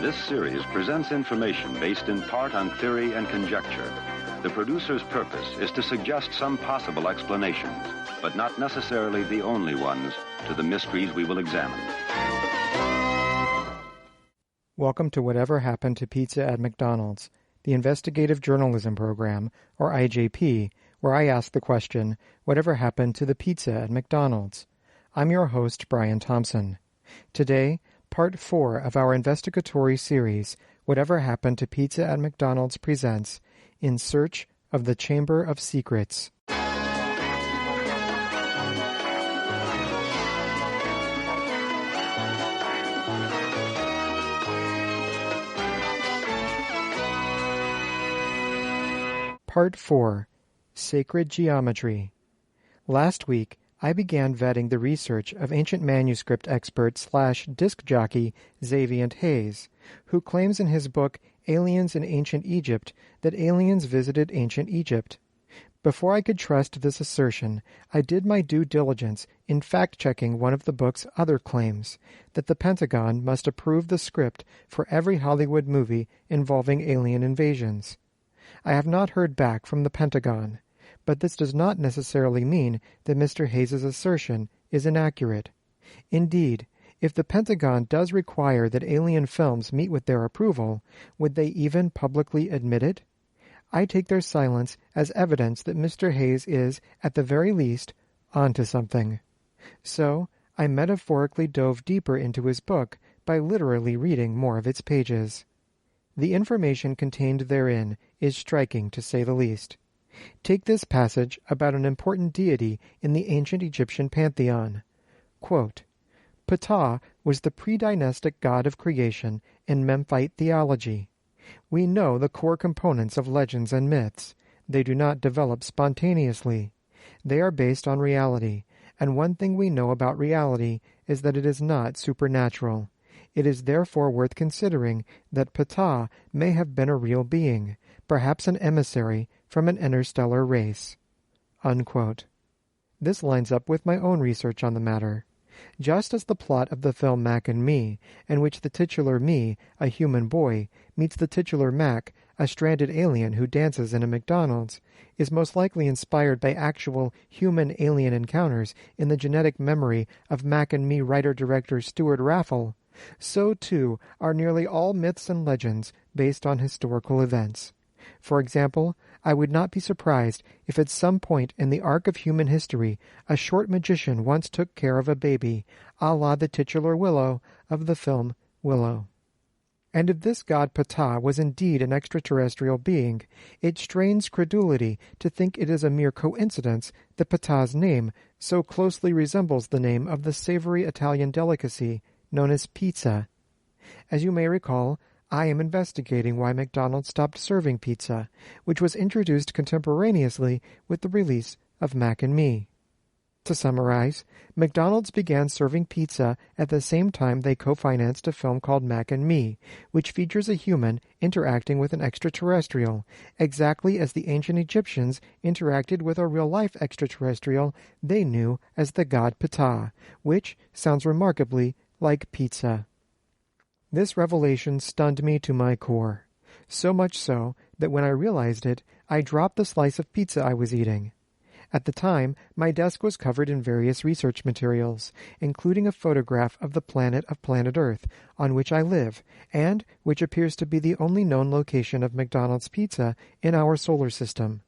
This series presents information based in part on theory and conjecture. The producer's purpose is to suggest some possible explanations, but not necessarily the only ones, to the mysteries we will examine. Welcome to Whatever Happened to Pizza at McDonald's, the investigative journalism program, or IJP, where I ask the question, whatever happened to the pizza at McDonald's? I'm your host, Brian Thompson. Today, Part 4 of our investigatory series, Whatever Happened to Pizza at McDonald's presents In Search of the Chamber of Secrets. Part 4. Sacred Geometry. Last week, I began vetting the research of ancient manuscript expert / disc jockey Xavier Haze, who claims in his book Aliens in Ancient Egypt that aliens visited ancient Egypt. Before I could trust this assertion, I did my due diligence in fact-checking one of the book's other claims, that the Pentagon must approve the script for every Hollywood movie involving alien invasions. I have not heard back from the Pentagon, but this does not necessarily mean that Mr. Hayes' assertion is inaccurate. Indeed, if the Pentagon does require that alien films meet with their approval, would they even publicly admit it? I take their silence as evidence that Mr. Hayes is, at the very least, onto something. So, I metaphorically dove deeper into his book by literally reading more of its pages. The information contained therein is striking, to say the least. Take this passage about an important deity in the ancient Egyptian pantheon. Quote, Ptah was the pre-dynastic god of creation in Memphite theology. We know the core components of legends and myths. They do not develop spontaneously. They are based on reality, and one thing we know about reality is that it is not supernatural. It is therefore worth considering that Ptah may have been a real being, perhaps an emissary from an interstellar race. Unquote. This lines up with my own research on the matter. Just as the plot of the film Mac and Me, in which the titular me, a human boy, meets the titular Mac, a stranded alien who dances in a McDonald's, is most likely inspired by actual human-alien encounters in the genetic memory of Mac and Me writer-director Stuart Raffle, so too are nearly all myths and legends based on historical events. For example, I would not be surprised if at some point in the arc of human history a short magician once took care of a baby, a la the titular Willow of the film Willow. And if this god Ptah was indeed an extraterrestrial being, it strains credulity to think it is a mere coincidence that Ptah's name so closely resembles the name of the savory Italian delicacy known as pizza. As you may recall, I am investigating why McDonald's stopped serving pizza, which was introduced contemporaneously with the release of Mac and Me. To summarize, McDonald's began serving pizza at the same time they co-financed a film called Mac and Me, which features a human interacting with an extraterrestrial, exactly as the ancient Egyptians interacted with a real-life extraterrestrial they knew as the god Ptah, which sounds remarkably like pizza. This revelation stunned me to my core, so much so that when I realized it, I dropped the slice of pizza I was eating. At the time, my desk was covered in various research materials, including a photograph of the planet Earth, on which I live, and which appears to be the only known location of McDonald's pizza in our solar system.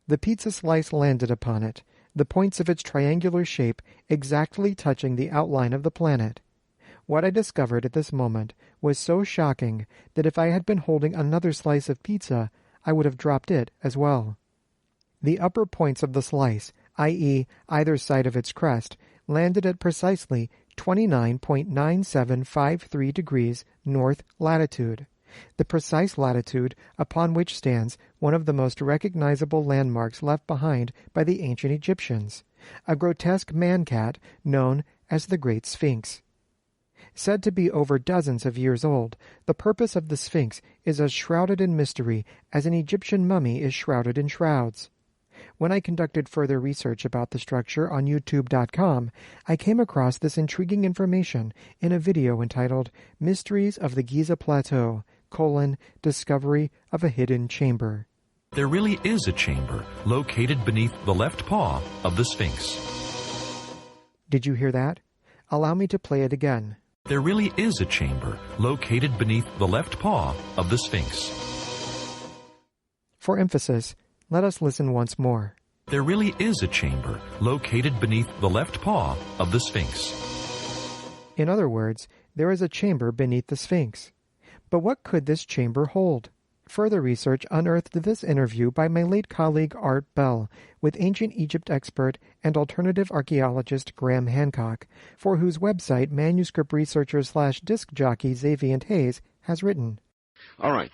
The pizza slice landed upon it, the points of its triangular shape exactly touching the outline of the planet. What I discovered at this moment was so shocking that if I had been holding another slice of pizza, I would have dropped it as well. The upper points of the slice, i.e. either side of its crust, landed at precisely 29.9753 degrees north latitude, the precise latitude upon which stands one of the most recognizable landmarks left behind by the ancient Egyptians, a grotesque man-cat known as the Great Sphinx. Said to be over dozens of years old, the purpose of the Sphinx is as shrouded in mystery as an Egyptian mummy is shrouded in shrouds. When I conducted further research about the structure on YouTube.com, I came across this intriguing information in a video entitled Mysteries of the Giza Plateau, Discovery of a Hidden Chamber. There really is a chamber located beneath the left paw of the Sphinx. Did you hear that? Allow me to play it again. There really is a chamber located beneath the left paw of the Sphinx. For emphasis, let us listen once more. There really is a chamber located beneath the left paw of the Sphinx. In other words, there is a chamber beneath the Sphinx. But what could this chamber hold? Further research unearthed this interview by my late colleague Art Bell with ancient Egypt expert and alternative archaeologist Graham Hancock, for whose website manuscript researcher / disc jockey Xavier Haze has written. All right.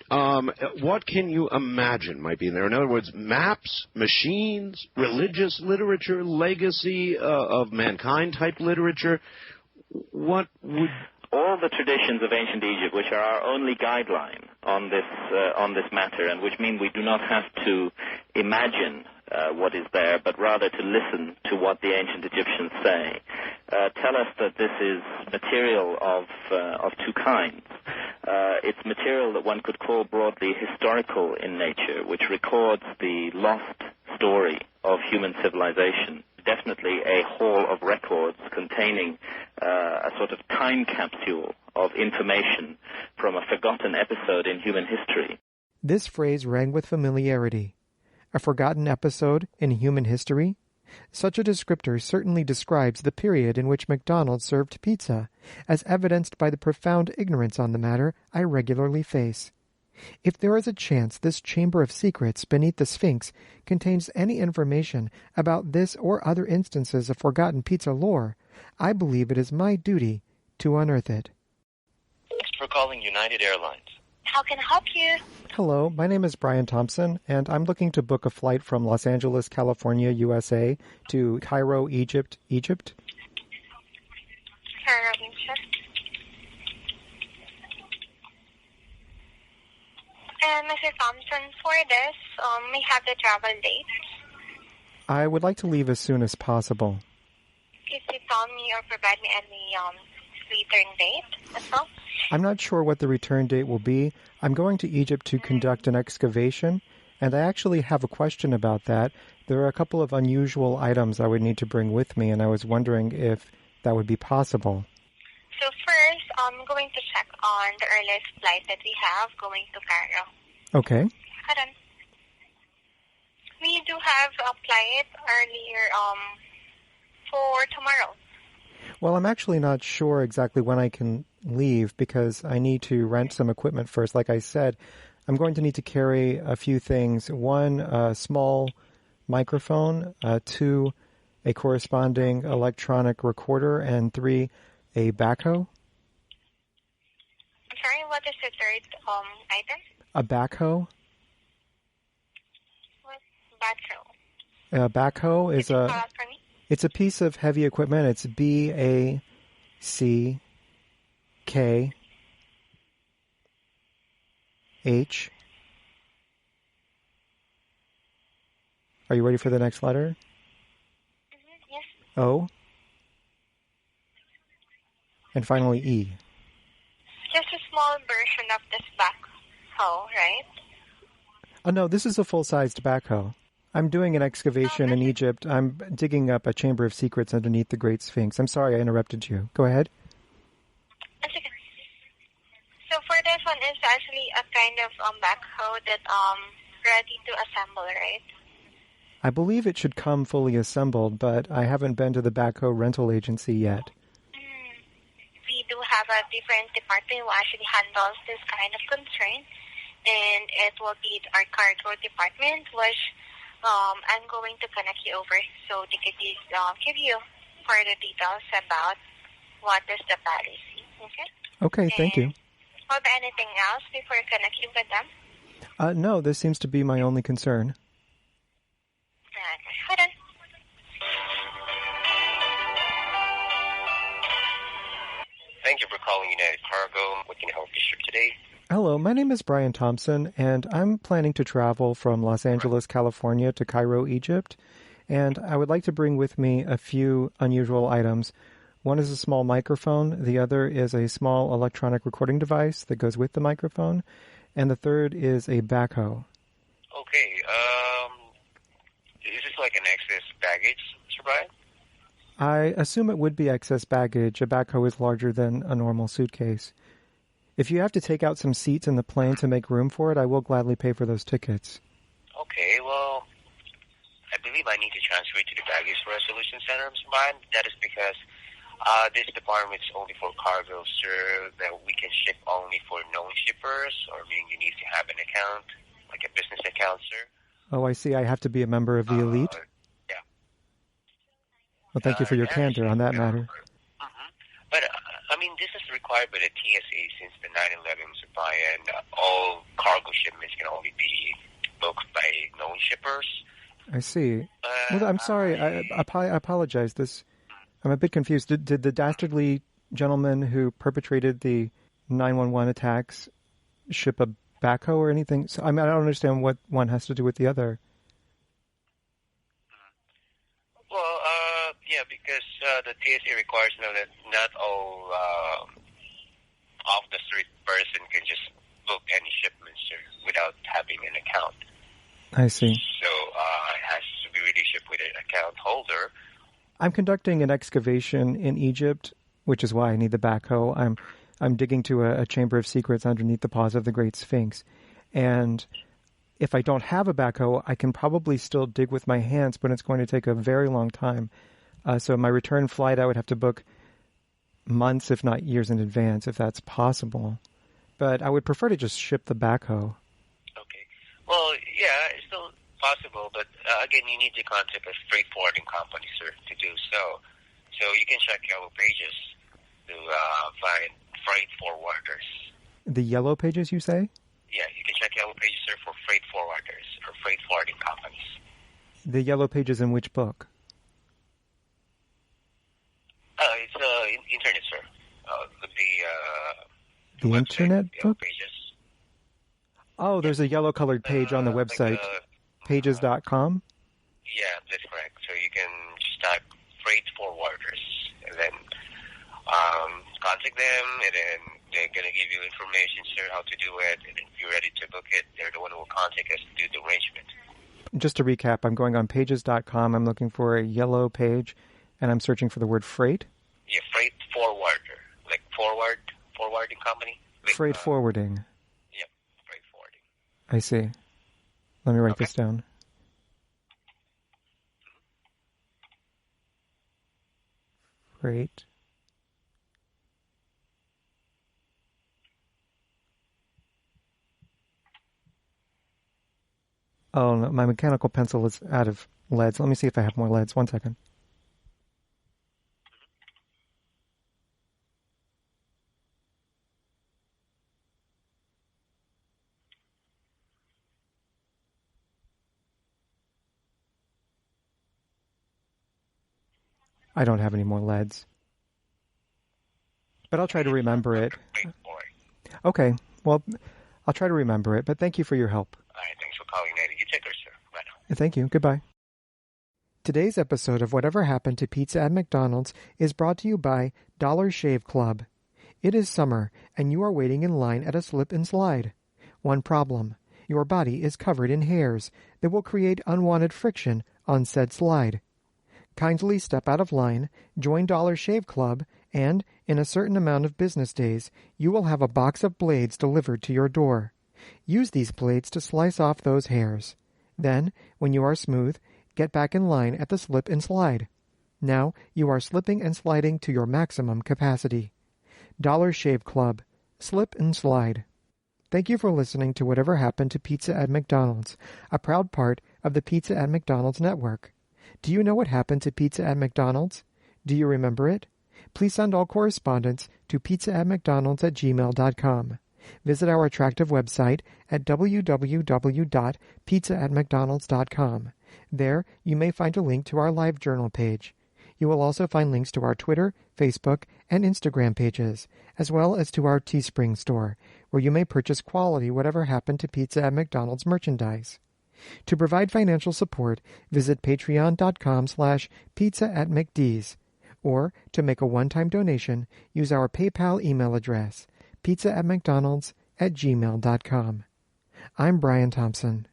What can you imagine might be in there? In other words, maps, machines, religious literature, legacy of mankind type literature. What would... All the traditions of ancient Egypt, which are our only guideline on this matter, and which mean we do not have to imagine what is there, but rather to listen to what the ancient Egyptians say, tell us that this is material of two kinds. It's material that one could call broadly historical in nature, which records the lost story of human civilization. Definitely a hall of records containing a sort of time capsule of information from a forgotten episode in human history. This phrase rang with familiarity. A forgotten episode in human history? Such a descriptor certainly describes the period in which McDonald served pizza, as evidenced by the profound ignorance on the matter I regularly face. If there is a chance this chamber of secrets beneath the Sphinx contains any information about this or other instances of forgotten pizza lore, I believe it is my duty to unearth it. Thanks for calling United Airlines. How can I help you? Hello, my name is Brian Thompson, and I'm looking to book a flight from Los Angeles, California, USA, to Cairo, Egypt. Cairo, Egypt. And Mr. Thompson, for this, may have the travel date. I would like to leave as soon as possible. Could you tell me or provide me any return date as well? I'm not sure what the return date will be. I'm going to Egypt to conduct an excavation, and I actually have a question about that. There are a couple of unusual items I would need to bring with me, and I was wondering if that would be possible. So first, I'm going to check on the earliest flight that we have going to Cairo. Okay. Hold on. We do have a flight earlier for tomorrow. Well, I'm actually not sure exactly when I can leave because I need to rent some equipment first. Like I said, I'm going to need to carry a few things. One, a small microphone. Two, a corresponding electronic recorder. And three, a backhoe. I'm sorry, what is the third item? A backhoe. What's backhoe? A backhoe is Could you spell it for me? It's a piece of heavy equipment. It's BACK. H. Are you ready for the next letter? Yes. O. And finally E. Just a small version of this backhoe, right? Oh, no, this is a full-sized backhoe. I'm doing an excavation in Egypt. I'm digging up a chamber of secrets underneath the Great Sphinx. I'm sorry I interrupted you. Go ahead. That's okay. So for this one, it's actually a kind of backhoe that ready to assemble, right? I believe it should come fully assembled, but I haven't been to the backhoe rental agency yet. We do have a different department who actually handles this kind of concern, and it will be our cargo department, which I'm going to connect you over so they could give you further details about what is the policy. Okay? Okay, thank you. Will there anything else before I connect you with them? No, this seems to be my only concern. Hold on. Thank you for calling United Cargo. What can I help you today? Hello, my name is Brian Thompson, and I'm planning to travel from Los Angeles, California to Cairo, Egypt, and I would like to bring with me a few unusual items. One is a small microphone, the other is a small electronic recording device that goes with the microphone, and the third is a backhoe. Okay, is this like an excess baggage, Mr. Brian? I assume it would be excess baggage. A backhoe is larger than a normal suitcase. If you have to take out some seats in the plane to make room for it, I will gladly pay for those tickets. Okay, well, I believe I need to transfer it to the Baggage Resolution Center, Mr. Brian. That is because this department is only for cargo, sir, that we can ship only for known shippers, or meaning you need to have an account, like a business account, sir. Oh, I see. I have to be a member of the elite? Yeah. Well, thank you for your candor on that matter. But, I mean, this is required by the TSA since the 9/11, Mr. Brian. All cargo shipments can only be booked by known shippers. I see. Well, I'm sorry. I apologize. I'm a bit confused. Did the dastardly gentleman who perpetrated the 911 attacks ship a backhoe or anything? So, I mean, I don't understand what one has to do with the other. Well, yeah, because the TSA requires to know that not all off-the-street person can just book any shipments without having an account. I see. So it has to be really shipped with an account holder. I'm conducting an excavation in Egypt, which is why I need the backhoe. I'm digging to a chamber of secrets underneath the paws of the Great Sphinx. And if I don't have a backhoe, I can probably still dig with my hands, but it's going to take a very long time. So my return flight, I would have to book months, if not years in advance, if that's possible. But I would prefer to just ship the backhoe. Okay. Well, yeah, it's still possible, but again, you need to contact a freight forwarding company, sir, to do so. So you can check Yellow Pages to find freight forwarders. The Yellow Pages, you say? Yeah, you can check Yellow Pages, sir, for freight forwarders or freight forwarding companies. The Yellow Pages in which book? It's internet, sir. The website, internet Yellow book? Pages. Oh, there's a yellow-colored page on the website, pages.com? Yeah, that's correct. So you can just type freight forwarders and then contact them, and then they're going to give you information, sir, how to do it. And if you're ready to book it, they're the one who will contact us to do the arrangement. Just to recap, I'm going on pages.com. I'm looking for a yellow page, and I'm searching for the word freight. Yeah, freight forwarder, like forwarding company. Like, Freight forwarding. Yep, freight forwarding. I see. Let me write this down. Freight. Oh, no, my mechanical pencil is out of leads. Let me see if I have more leads. 1 second. I don't have any more leads. But I'll try to remember it. Okay, well, I'll try to remember it, but thank you for your help. All right, thanks for calling, Nathan. You take care, sir. Bye now. Thank you. Goodbye. Today's episode of Whatever Happened to Pizza at McDonald's is brought to you by Dollar Shave Club. It is summer, and you are waiting in line at a slip and slide. One problem: your body is covered in hairs that will create unwanted friction on said slide. Kindly step out of line, join Dollar Shave Club, and, in a certain amount of business days, you will have a box of blades delivered to your door. Use these blades to slice off those hairs. Then, when you are smooth, get back in line at the slip and slide. Now you are slipping and sliding to your maximum capacity. Dollar Shave Club. Slip and slide. Thank you for listening to Whatever Happened to Pizza at McDonald's, a proud part of the Pizza at McDonald's network. Do you know what happened to Pizza at McDonald's? Do you remember it? Please send all correspondence to pizzaatmcdonalds@gmail.com. Visit our attractive website at www.pizzaatmcdonalds.com. There, you may find a link to our live journal page. You will also find links to our Twitter, Facebook, and Instagram pages, as well as to our Teespring store, where you may purchase quality whatever happened to Pizza at McDonald's merchandise. To provide financial support, visit patreon.com/pizza@mcd's, or to make a one-time donation, use our PayPal email address, pizza@mcdonalds@gmail.com. I'm Brian Thompson.